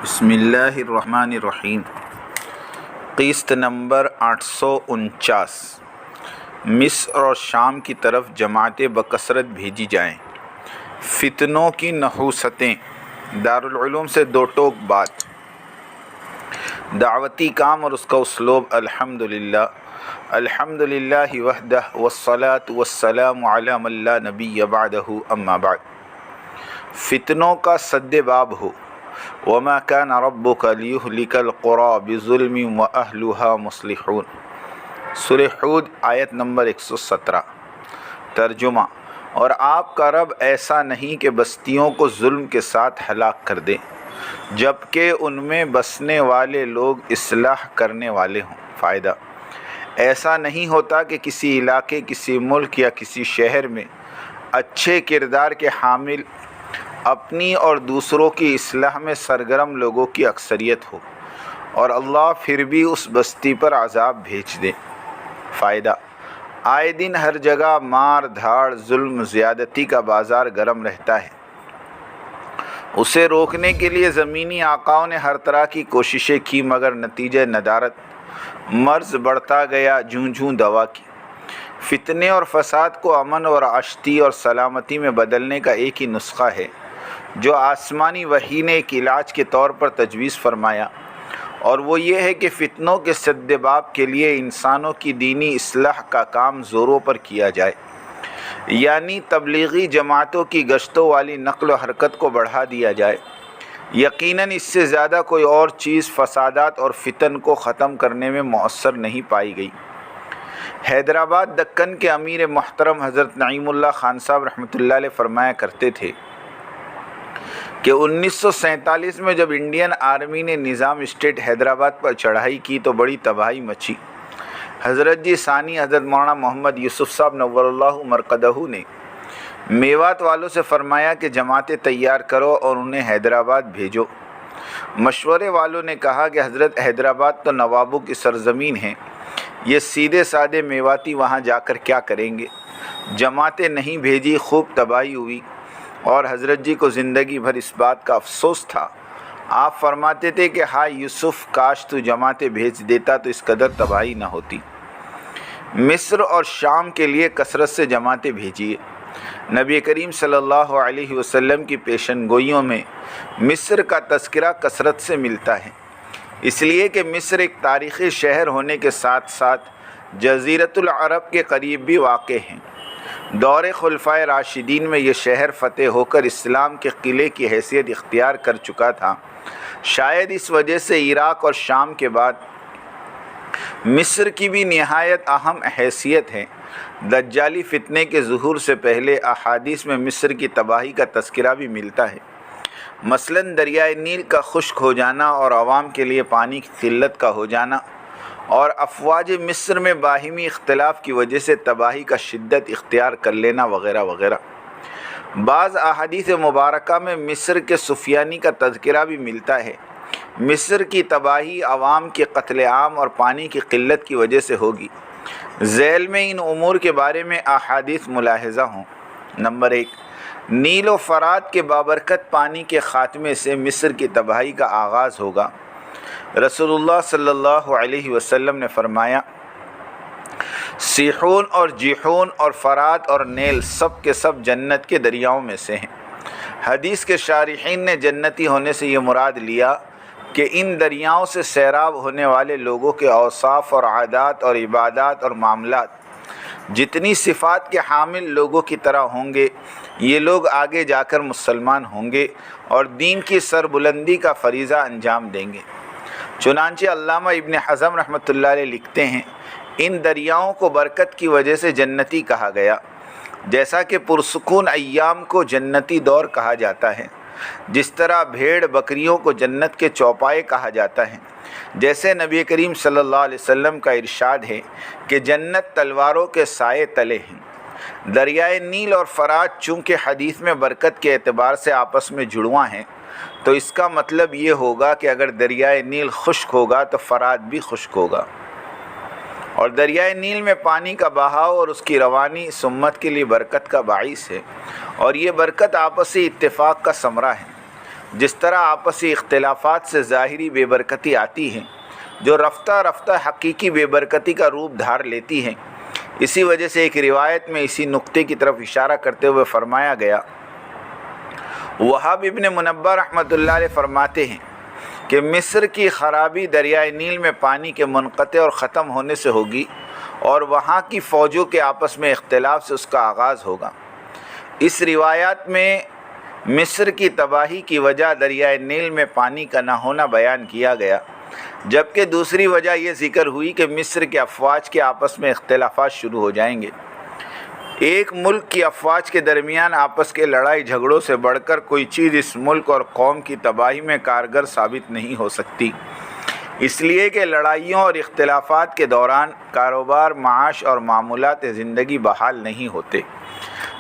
بسم اللہ الرحمن الرحیم۔ قسط نمبر 849۔ مصر اور شام کی طرف جماعتیں بکثرت بھیجی جائیں۔ فتنوں کی نحوستیں۔ دارالعلوم سے دو ٹوک بات۔ دعوتی کام اور اس کا اسلوب۔ الحمدللہ وحدہ والصلاة والسلام علی من لا نبی بعدہ اما بعد۔ فتنوں کا سد باب ہو۔ وما كان ربك ليهلك القرى بظلم واهلها مصلحون۔ سورہ ہود آیت نمبر 117۔ ترجمہ: اور آپ کا رب ایسا نہیں کہ بستیوں کو ظلم کے ساتھ ہلاک کر دے جبکہ ان میں بسنے والے لوگ اصلاح کرنے والے ہوں۔ فائدہ: ایسا نہیں ہوتا کہ کسی علاقے، کسی ملک یا کسی شہر میں اچھے کردار کے حامل اپنی اور دوسروں کی اصلاح میں سرگرم لوگوں کی اکثریت ہو اور اللہ پھر بھی اس بستی پر عذاب بھیج دے۔ فائدہ: آئے دن ہر جگہ مار دھاڑ، ظلم، زیادتی کا بازار گرم رہتا ہے۔ اسے روکنے کے لیے زمینی آقاؤں نے ہر طرح کی کوششیں کی مگر نتیجہ ندارت، مرض بڑھتا گیا، جوں جوں دوا کی۔ فتنے اور فساد کو امن اور اشتی اور سلامتی میں بدلنے کا ایک ہی نسخہ ہے جو آسمانی وحی نے ایک علاج کے طور پر تجویز فرمایا، اور وہ یہ ہے کہ فتنوں کے سد باب کے لیے انسانوں کی دینی اصلاح کا کام زوروں پر کیا جائے، یعنی تبلیغی جماعتوں کی گشتوں والی نقل و حرکت کو بڑھا دیا جائے۔ یقیناً اس سے زیادہ کوئی اور چیز فسادات اور فتن کو ختم کرنے میں مؤثر نہیں پائی گئی۔ حیدرآباد دکن کے امیر محترم حضرت نعیم اللہ خان صاحب رحمۃ اللہ علیہ فرمایا کرتے تھے کہ 1947 میں جب انڈین آرمی نے نظام اسٹیٹ حیدرآباد پر چڑھائی کی تو بڑی تباہی مچی۔ حضرت جی ثانی حضرت مولانا محمد یوسف صاحب نور اللہ مرقدہ نے میوات والوں سے فرمایا کہ جماعتیں تیار کرو اور انہیں حیدرآباد بھیجو۔ مشورے والوں نے کہا کہ حضرت حیدرآباد تو نوابوں کی سرزمین ہے، یہ سیدھے سادے میواتی وہاں جا کر کیا کریں گے؟ جماعتیں نہیں بھیجی، خوب تباہی ہوئی، اور حضرت جی کو زندگی بھر اس بات کا افسوس تھا۔ آپ فرماتے تھے کہ ہائے یوسف، کاش تو جماعتیں بھیج دیتا تو اس قدر تباہی نہ ہوتی۔ مصر اور شام کے لیے کثرت سے جماعتیں بھیجیے۔ نبی کریم صلی اللہ علیہ وسلم کی پیشن گوئیوں میں مصر کا تذکرہ کثرت سے ملتا ہے، اس لیے کہ مصر ایک تاریخی شہر ہونے کے ساتھ ساتھ جزیرۃ العرب کے قریب بھی واقع ہے۔ دور خلفائے راشدین میں یہ شہر فتح ہو کر اسلام کے قلعے کی حیثیت اختیار کر چکا تھا۔ شاید اس وجہ سے عراق اور شام کے بعد مصر کی بھی نہایت اہم حیثیت ہے۔ دجالی فتنے کے ظہور سے پہلے احادیث میں مصر کی تباہی کا تذکرہ بھی ملتا ہے، مثلاً دریائے نیل کا خشک ہو جانا اور عوام کے لیے پانی کی قلت کا ہو جانا، اور افواج مصر میں باہمی اختلاف کی وجہ سے تباہی کا شدت اختیار کر لینا وغیرہ وغیرہ۔ بعض احادیث مبارکہ میں مصر کے سفیانی کا تذکرہ بھی ملتا ہے۔ مصر کی تباہی عوام کے قتل عام اور پانی کی قلت کی وجہ سے ہوگی۔ ذیل میں ان امور کے بارے میں احادیث ملاحظہ ہوں۔ نمبر 1، نیل و فرات کے بابرکت پانی کے خاتمے سے مصر کی تباہی کا آغاز ہوگا۔ رسول اللہ صلی اللہ علیہ وسلم نے فرمایا، سیحون اور جیحون اور فرات اور نیل سب کے سب جنت کے دریاؤں میں سے ہیں۔ حدیث کے شارحین نے جنتی ہونے سے یہ مراد لیا کہ ان دریاؤں سے سیراب ہونے والے لوگوں کے اوصاف اور عادات اور عبادات اور معاملات جتنی صفات کے حامل لوگوں کی طرح ہوں گے، یہ لوگ آگے جا کر مسلمان ہوں گے اور دین کی سربلندی کا فریضہ انجام دیں گے۔ چنانچہ علامہ ابن حزم رحمۃ اللہ علیہ لکھتے ہیں، ان دریاؤں کو برکت کی وجہ سے جنتی کہا گیا، جیسا کہ پرسکون ایام کو جنتی دور کہا جاتا ہے، جس طرح بھیڑ بکریوں کو جنت کے چوپائے کہا جاتا ہے، جیسے نبی کریم صلی اللہ علیہ وسلم کا ارشاد ہے کہ جنت تلواروں کے سائے تلے ہیں۔ دریائے نیل اور فرات چونکہ حدیث میں برکت کے اعتبار سے آپس میں جڑواں ہیں، تو اس کا مطلب یہ ہوگا کہ اگر دریائے نیل خشک ہوگا تو فرات بھی خشک ہوگا، اور دریائے نیل میں پانی کا بہاؤ اور اس کی روانی اس امت کے لیے برکت کا باعث ہے، اور یہ برکت آپسی اتفاق کا ثمرہ ہے۔ جس طرح آپسی اختلافات سے ظاہری بے برکتی آتی ہے جو رفتہ رفتہ حقیقی بے برکتی کا روپ دھار لیتی ہیں، اسی وجہ سے ایک روایت میں اسی نقطے کی طرف اشارہ کرتے ہوئے فرمایا گیا، وہاب ابن منبہ رحمۃ اللہ علیہ فرماتے ہیں کہ مصر کی خرابی دریائے نیل میں پانی کے منقطع اور ختم ہونے سے ہوگی، اور وہاں کی فوجوں کے آپس میں اختلاف سے اس کا آغاز ہوگا۔ اس روایات میں مصر کی تباہی کی وجہ دریائے نیل میں پانی کا نہ ہونا بیان کیا گیا، جبکہ دوسری وجہ یہ ذکر ہوئی کہ مصر کے افواج کے آپس میں اختلافات شروع ہو جائیں گے۔ ایک ملک کی افواج کے درمیان آپس کے لڑائی جھگڑوں سے بڑھ کر کوئی چیز اس ملک اور قوم کی تباہی میں کارگر ثابت نہیں ہو سکتی، اس لیے کہ لڑائیوں اور اختلافات کے دوران کاروبار، معاش اور معمولات زندگی بحال نہیں ہوتے،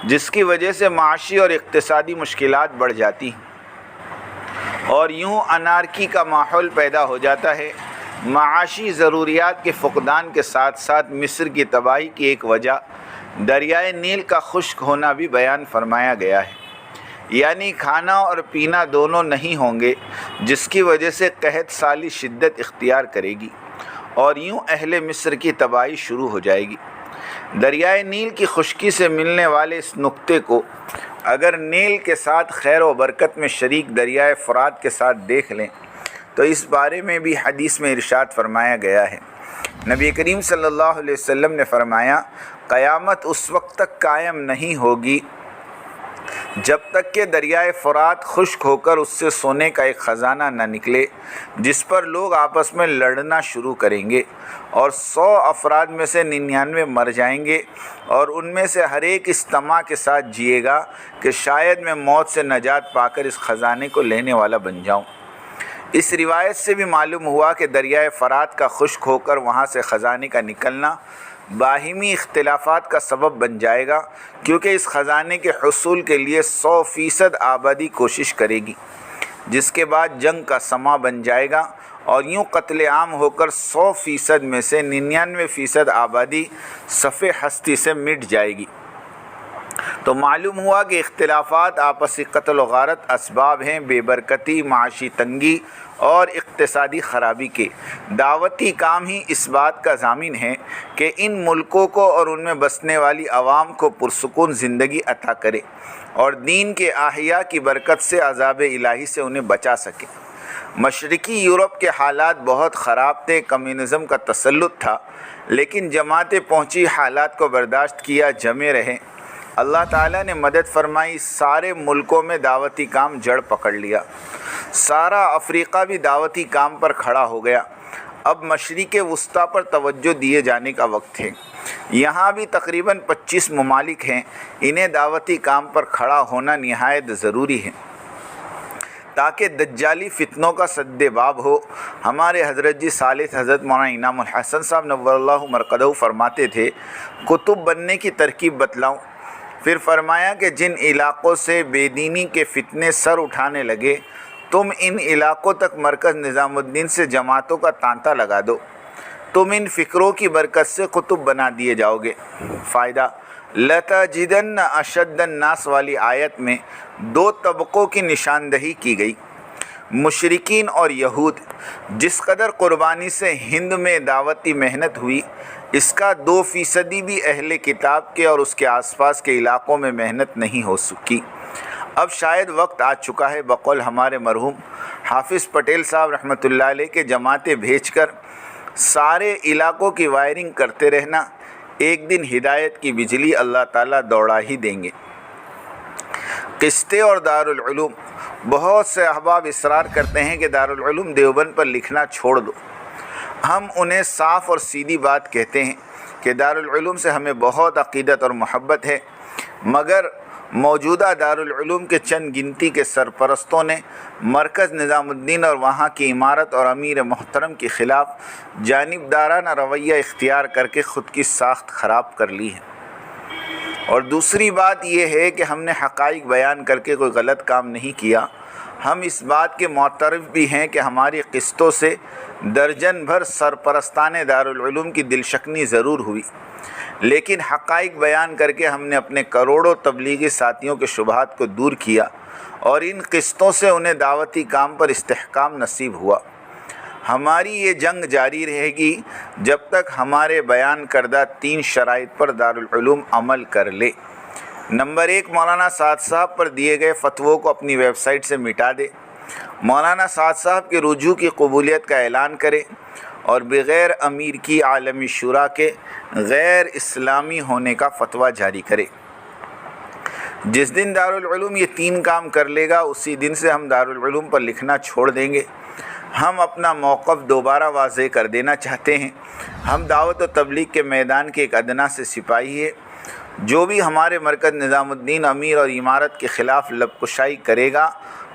جس کی وجہ سے معاشی اور اقتصادی مشکلات بڑھ جاتی ہیں اور یوں انارکی کا ماحول پیدا ہو جاتا ہے۔ معاشی ضروریات کے فقدان کے ساتھ ساتھ مصر کی تباہی کی ایک وجہ دریائے نیل کا خشک ہونا بھی بیان فرمایا گیا ہے، یعنی کھانا اور پینا دونوں نہیں ہوں گے، جس کی وجہ سے قحط سالی شدت اختیار کرے گی اور یوں اہل مصر کی تباہی شروع ہو جائے گی۔ دریائے نیل کی خشکی سے ملنے والے اس نقطے کو اگر نیل کے ساتھ خیر و برکت میں شریک دریائے فرات کے ساتھ دیکھ لیں تو اس بارے میں بھی حدیث میں ارشاد فرمایا گیا ہے۔ نبی کریم صلی اللہ علیہ وسلم نے فرمایا، قیامت اس وقت تک قائم نہیں ہوگی جب تک کہ دریائے فرات خشک ہو کر اس سے سونے کا ایک خزانہ نہ نکلے، جس پر لوگ آپس میں لڑنا شروع کریں گے اور 100 افراد میں سے 99 مر جائیں گے، اور ان میں سے ہر ایک اس طمع کے ساتھ جیے گا کہ شاید میں موت سے نجات پا کر اس خزانے کو لینے والا بن جاؤں۔ اس روایت سے بھی معلوم ہوا کہ دریائے فرات کا خشک ہو کر وہاں سے خزانے کا نکلنا باہمی اختلافات کا سبب بن جائے گا، کیونکہ اس خزانے کے حصول کے لیے 100% آبادی کوشش کرے گی، جس کے بعد جنگ کا سما بن جائے گا اور یوں قتل عام ہو کر 100% میں سے 99% آبادی صفِ ہستی سے مٹ جائے گی۔ تو معلوم ہوا کہ اختلافات، آپسی قتل و غارت اسباب ہیں بے برکتی، معاشی تنگی اور اقتصادی خرابی کے۔ دعوتی کام ہی اس بات کا ضامن ہے کہ ان ملکوں کو اور ان میں بسنے والی عوام کو پرسکون زندگی عطا کرے اور دین کے احیاء کی برکت سے عذاب الہی سے انہیں بچا سکے۔ مشرقی یورپ کے حالات بہت خراب تھے، کمیونزم کا تسلط تھا، لیکن جماعتیں پہنچی، حالات کو برداشت کیا، جمے رہے۔ اللہ تعالیٰ نے مدد فرمائی، سارے ملکوں میں دعوتی کام جڑ پکڑ لیا، سارا افریقہ بھی دعوتی کام پر کھڑا ہو گیا۔ اب مشرق وسطیٰ پر توجہ دیے جانے کا وقت ہے۔ یہاں بھی تقریباً 25 ممالک ہیں، انہیں دعوتی کام پر کھڑا ہونا نہایت ضروری ہے تاکہ دجالی فتنوں کا سد باب ہو۔ ہمارے حضرت جی ثالث حضرت مولانا انعام الحسن صاحب نور اللہ مرقدہ فرماتے تھے، کتب بننے کی ترکیب بتلاؤں؟ پھر فرمایا کہ جن علاقوں سے بے دینی کے فتنے سر اٹھانے لگے، تم ان علاقوں تک مرکز نظام الدین سے جماعتوں کا تانتا لگا دو، تم ان فکروں کی برکت سے قطب بنا دیے جاؤ گے۔ فائدہ، لَتَجِدَنَّ أَشَدَّ النَّاسِ والی آیت میں 2 طبقوں کی نشاندہی کی گئی، مشرکین اور یہود۔ جس قدر قربانی سے ہند میں دعوتی محنت ہوئی، اس کا 2% بھی اہل کتاب کے اور اس کے آس پاس کے علاقوں میں محنت نہیں ہو سکی۔ اب شاید وقت آ چکا ہے، بقول ہمارے مرحوم حافظ پٹیل صاحب رحمۃ اللہ علیہ، کے جماعتیں بھیج کر سارے علاقوں کی وائرنگ کرتے رہنا، ایک دن ہدایت کی بجلی اللہ تعالیٰ دوڑا ہی دیں گے۔ قسطے اور دارالعلوم، بہت سے احباب اصرار کرتے ہیں کہ دارالعلوم دیوبند پر لکھنا چھوڑ دو۔ ہم انہیں صاف اور سیدھی بات کہتے ہیں کہ دارالعلوم سے ہمیں بہت عقیدت اور محبت ہے، مگر موجودہ دارالعلوم کے چند گنتی کے سرپرستوں نے مرکز نظام الدین اور وہاں کی عمارت اور امیر محترم کے خلاف جانبدارانہ رویہ اختیار کر کے خود کی ساخت خراب کر لی ہے۔ اور دوسری بات یہ ہے کہ ہم نے حقائق بیان کر کے کوئی غلط کام نہیں کیا۔ ہم اس بات کے معترف بھی ہیں کہ ہماری قسطوں سے درجن بھر سرپرستان دارالعلوم کی دل شکنی ضرور ہوئی، لیکن حقائق بیان کر کے ہم نے اپنے کروڑوں تبلیغی ساتھیوں کے شبہات کو دور کیا اور ان قسطوں سے انہیں دعوتی کام پر استحکام نصیب ہوا۔ ہماری یہ جنگ جاری رہے گی جب تک ہمارے بیان کردہ 3 شرائط پر دارالعلوم عمل کر لے۔ نمبر 1، مولانا سعد صاحب پر دیے گئے فتووں کو اپنی ویب سائٹ سے مٹا دے، مولانا سعد صاحب کے رجوع کی قبولیت کا اعلان کرے اور بغیر امیر کی عالمی شورا کے غیر اسلامی ہونے کا فتویٰ جاری کرے۔ جس دن دارالعلوم یہ 3 کام کر لے گا اسی دن سے ہم دارالعلوم پر لکھنا چھوڑ دیں گے۔ ہم اپنا موقف دوبارہ واضح کر دینا چاہتے ہیں۔ ہم دعوت و تبلیغ کے میدان کے ایک ادنا سے سپاہی ہے۔ جو بھی ہمارے مرکز نظام الدین امیر اور عمارت کے خلاف لب کشائی کرے گا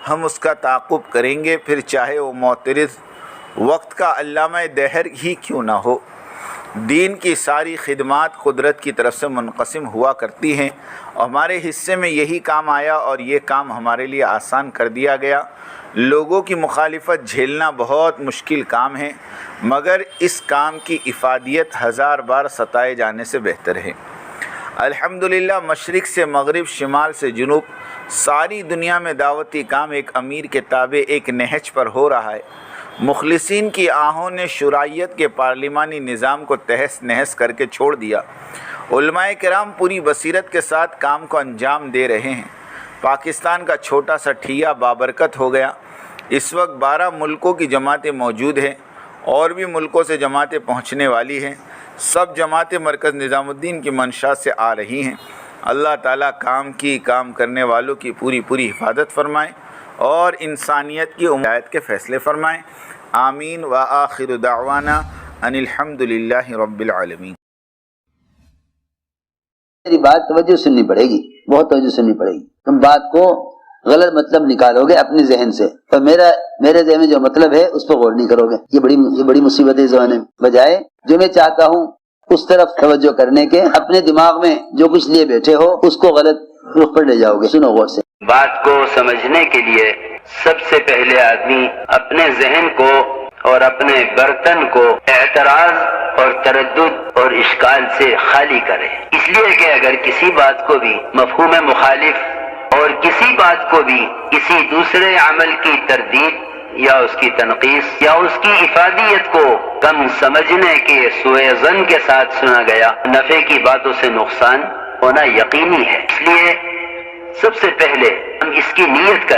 ہم اس کا تعاقب کریں گے، پھر چاہے وہ معترض وقت کا علامہ دہر ہی کیوں نہ ہو۔ دین کی ساری خدمات قدرت کی طرف سے منقسم ہوا کرتی ہیں، ہمارے حصے میں یہی کام آیا اور یہ کام ہمارے لیے آسان کر دیا گیا۔ لوگوں کی مخالفت جھیلنا بہت مشکل کام ہے، مگر اس کام کی افادیت 1000 بار ستائے جانے سے بہتر ہے۔ الحمدللہ مشرق سے مغرب، شمال سے جنوب، ساری دنیا میں دعوتی کام ایک امیر کے تابع ایک نہج پر ہو رہا ہے۔ مخلصین کی آہوں نے شرائعیت کے پارلیمانی نظام کو تہس نہس کر کے چھوڑ دیا۔ علماء کرام پوری بصیرت کے ساتھ کام کو انجام دے رہے ہیں۔ پاکستان کا چھوٹا سا ٹھیا بابرکت ہو گیا۔ اس وقت 12 ملکوں کی جماعتیں موجود ہیں، اور بھی ملکوں سے جماعتیں پہنچنے والی ہیں۔ سب جماعتیں مرکز نظام الدین کی منشا سے آ رہی ہیں۔ اللہ تعالیٰ کام کرنے والوں کی پوری حفاظت فرمائے اور انسانیت کی ہدایت کے فیصلے فرمائیں۔ آمین وآخر دعوانا ان الحمدللہ رب العالمین۔ میری بات توجہ سننی پڑے گی، بہت توجہ سننی پڑے گی۔ تم بات کو غلط مطلب نکالو گے اپنے ذہن سے، اور میرے ذہن میں جو مطلب ہے اس پہ غور نہیں کرو گے۔ یہ بڑی مصیبت ہے زمانے میں۔ بجائے جو میں چاہتا ہوں اس طرف توجہ کرنے کے، اپنے دماغ میں جو کچھ لیے بیٹھے ہو اس کو غلط رخ پر لے جاؤ گے۔ سنو غور سے۔ بات کو سمجھنے کے لیے سب سے پہلے آدمی اپنے ذہن کو اور اپنے برتن کو اعتراض اور تردد اور اشکال سے خالی کرے، اس لیے کہ اگر کسی بات کو بھی مفہوم مخالف اور کسی بات کو بھی کسی دوسرے عمل کی تردید یا اس کی تنقیص یا اس کی افادیت کو کم سمجھنے کے سوء ظن کے ساتھ سنا گیا، نفع کی باتوں سے نقصان ہونا یقینی ہے۔ اس لیے سب سے پہلے ہم اس کی نیت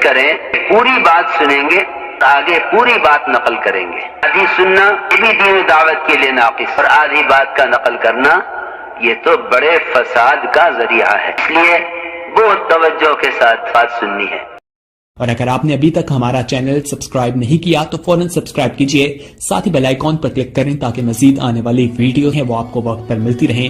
کریں، پوری بات سنیں گے، آگے پوری بات نقل کریں گے۔ آدھی سننا یہ بھی دین دعوت کے لیے ناقص، اور آدھی بات کا نقل کرنا یہ تو بڑے فساد کا ذریعہ ہے۔ اس لیے بہت توجہ کے ساتھ بات سننی ہے۔ اور اگر آپ نے ابھی تک ہمارا چینل سبسکرائب نہیں کیا تو فوراً سبسکرائب کیجئے، ساتھ ہی بیل آئیکن پر کلک کریں تاکہ مزید آنے والی ویڈیو ہیں وہ آپ کو وقت پر ملتی رہیں۔